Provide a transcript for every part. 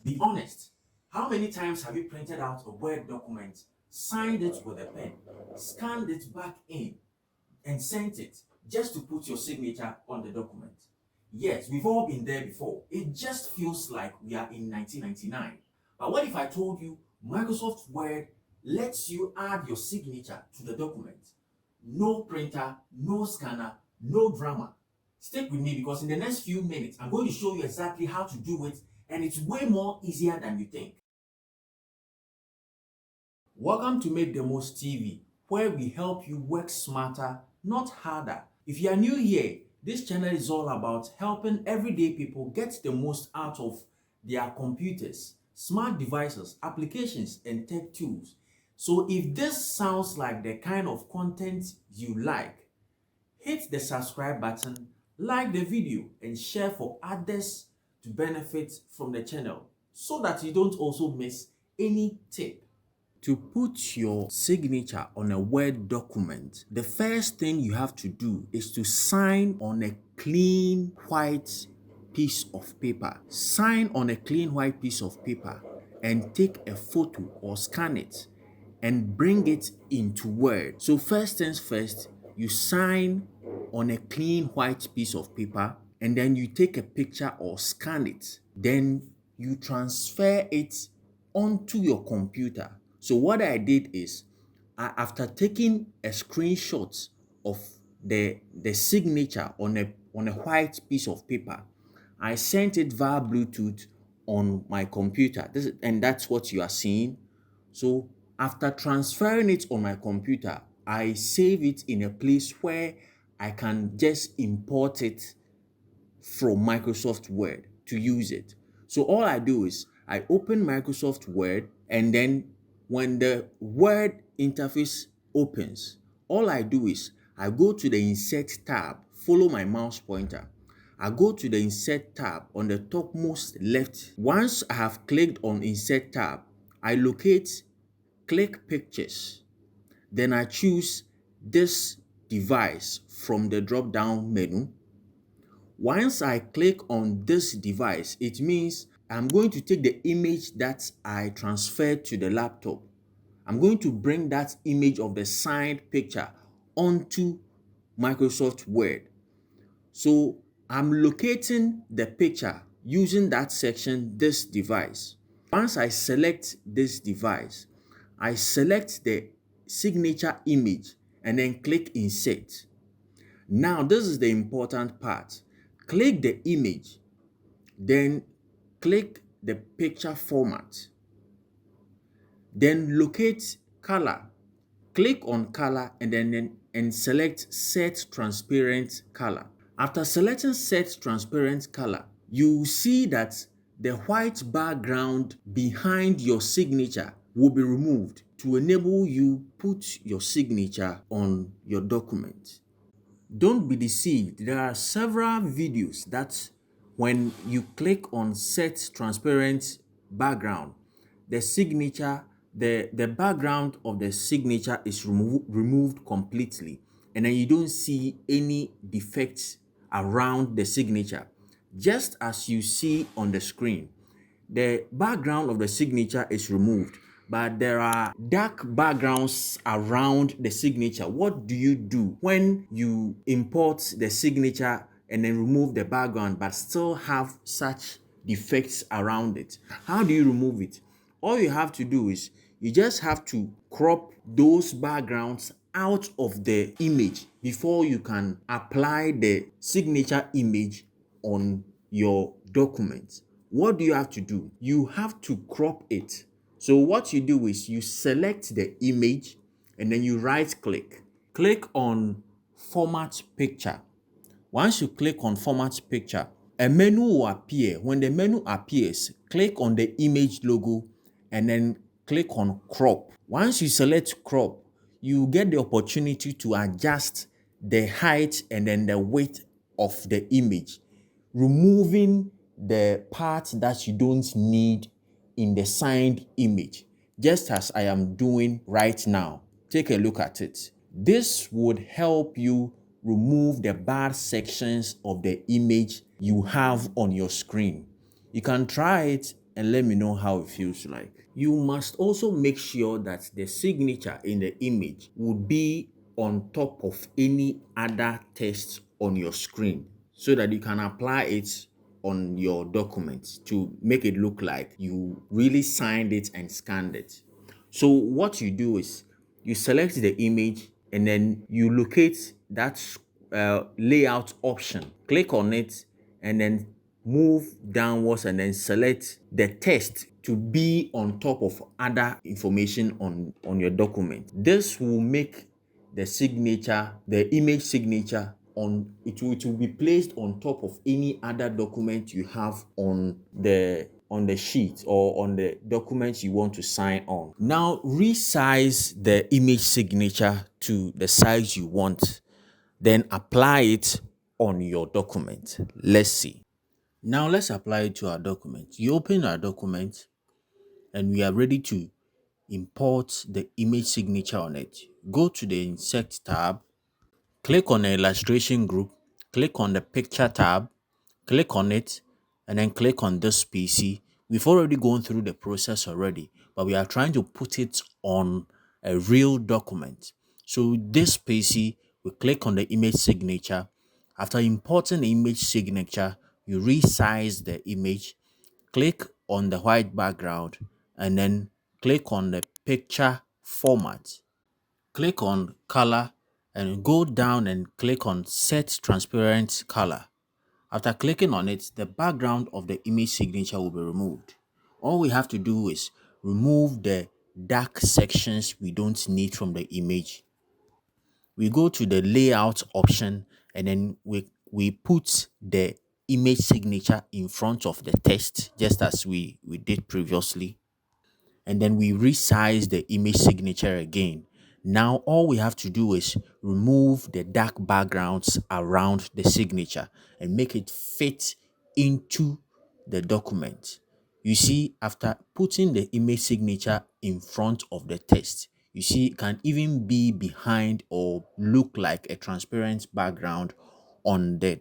Be honest. How many times have you printed out a Word document, signed it with a pen, scanned it back in, and sent it just to put your signature on the document? Yes, we've all been there before. It just feels like we are in 1999. But what if I told you Microsoft Word lets you add your signature to the document? No printer, no scanner, no drama. Stick with me because in the next few minutes, I'm going to show you exactly how to do it, and it's way more easier than you think. Welcome to Make the Most TV, where we help you work smarter, not harder. If you are new here, this channel is all about helping everyday people get the most out of their computers, smart devices, applications, and tech tools. So if this sounds like the kind of content you like, hit the subscribe button, like the video, and share for others to benefit from the channel so that you don't also miss any tip. To put your signature on a Word document, the first thing you have to do is to sign on a clean white piece of paper. Sign on a clean white piece of paper and take a photo or scan it and bring it into Word. So first things first, you sign on a clean white piece of paper and then you take a picture or scan it. Then you transfer it onto your computer. So what I did is, after taking a screenshot of the signature on a white piece of paper, I sent it via Bluetooth on my computer. And that's what you are seeing. So after transferring it on my computer, I save it in a place where I can just import it from Microsoft Word to use it. So all I do is I open Microsoft Word, and then when the Word interface opens, all I do is I go to the Insert tab, follow my mouse pointer. I go to the Insert tab on the topmost left. Once I have clicked on Insert tab, I locate Click Pictures. Then I choose this device from the drop-down menu. Once I click on this device, it means I'm going to take the image that I transferred to the laptop. I'm going to bring that image of the signed picture onto Microsoft Word. So I'm locating the picture using that section, this device. Once I select this device, I select the signature image and then click Insert. Now, this is the important part. Click the image, then click the picture format. Then locate color. Click on color and then select set transparent color. After selecting set transparent color, you see that the white background behind your signature will be removed to enable you put your signature on your document. Don't be deceived. There are several videos that when you click on set transparent background, the signature, the background of the signature is removed completely, and then you don't see any defects around the signature. Just as you see on the screen, the background of the signature is removed, but there are dark backgrounds around the signature. What do you do when you import the signature and then remove the background but still have such defects around it? How do you remove it? All you have to do is you just have to crop those backgrounds out of the image before you can apply the signature image on your document. What do you have to do? You have to crop it. So what you do is you select the image and then you right click. Click on Format Picture. Once you click on Format Picture, a menu will appear. When the menu appears, click on the image logo and then click on Crop. Once you select Crop, you get the opportunity to adjust the height and then the width of the image, removing the part that you don't need in the signed image, just as I am doing right now. Take a look at it. This would help you remove the bad sections of the image you have on your screen. You can try it and let me know how it feels like. You must also make sure that the signature in the image would be on top of any other text on your screen so that you can apply it on your document to make it look like you really signed it and scanned it. So what you do is you select the image and then you locate that layout option, click on it, and then move downwards and then select the text to be on top of other information on your document. This will make the signature, the image signature, it will be placed on top of any other document you have on the sheet or on the documents you want to sign on. Now resize the image signature to the size you want, then apply it on your document. Let's see. Now let's apply it to our document. You open our document and we are ready to import the image signature on it. Go to the Insert tab, click on the illustration group, click on the picture tab, click on it, and then click on this PC. We've already gone through the process already, but we are trying to put it on a real document. So this PC, we click on the image signature. After importing the image signature, you resize the image, click on the white background, and then click on the picture format. Click on color and go down and click on set transparent color. After clicking on it, the background of the image signature will be removed. All we have to do is remove the dark sections we don't need from the image. We go to the layout option and then we put the image signature in front of the text just as we did previously. And then we resize the image signature again. Now all we have to do is remove the dark backgrounds around the signature and make it fit into the document. You see, after putting the image signature in front of the text, you see it can even be behind or look like a transparent background on the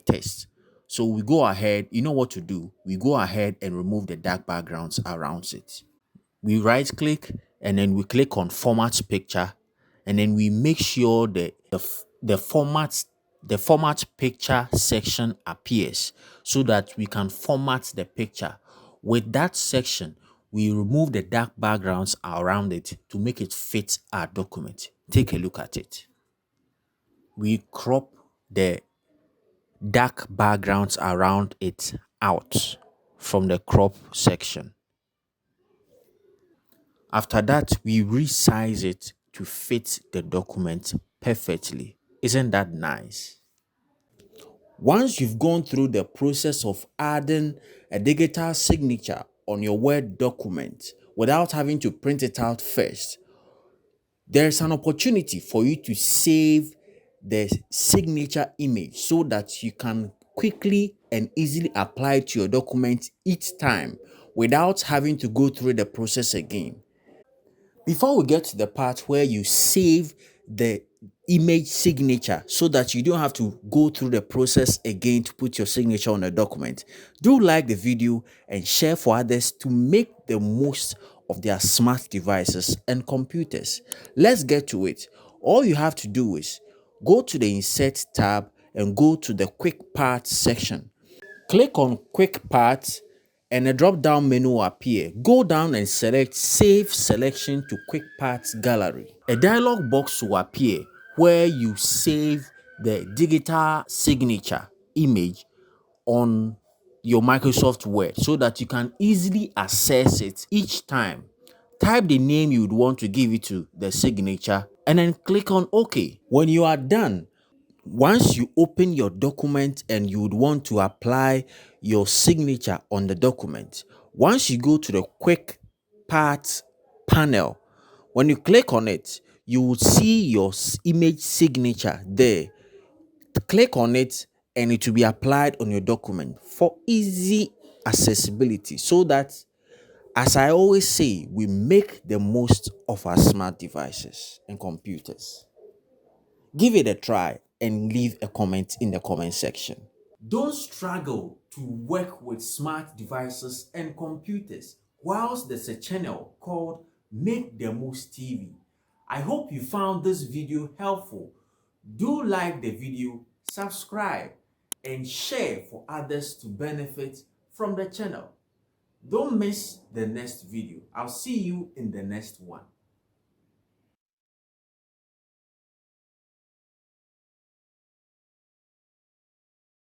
text. So we go ahead, you know what to do. We go ahead and remove the dark backgrounds around it. We right click and then we click on format picture, and then we make sure the format picture section appears so that we can format the picture. With that section, we remove the dark backgrounds around it to make it fit our document. Take a look at it. We crop the dark backgrounds around it out from the crop section. After that, we resize it to fit the document perfectly. Isn't that nice? Once you've gone through the process of adding a digital signature on your Word document without having to print it out first, there's an opportunity for you to save the signature image so that you can quickly and easily apply it to your document each time without having to go through the process again. Before we get to the part where you save the image signature so that you don't have to go through the process again to put your signature on a document, do like the video and share for others to make the most of their smart devices and computers. Let's get to it. All you have to do is go to the Insert tab and go to the Quick Parts section. Click on Quick Parts and a drop-down menu will appear. Go down and select Save Selection to Quick Parts Gallery. A dialog box will appear where you save the digital signature image on your Microsoft Word so that you can easily access it each time. Type the name you would want to give it to the signature and then click on OK. When you are done, once you open your document and you would want to apply your signature on the document, once you go to the Quick Parts panel, when you click on it, you will see your image signature there. Click on it and it will be applied on your document for easy accessibility so that, as I always say, we make the most of our smart devices and computers. Give it a try and leave a comment in the comment section. Don't struggle to work with smart devices and computers whilst there's a channel called Make the Most TV. I hope you found this video helpful. Do like the video, subscribe, and share for others to benefit from the channel. Don't miss the next video. I'll see you in the next one.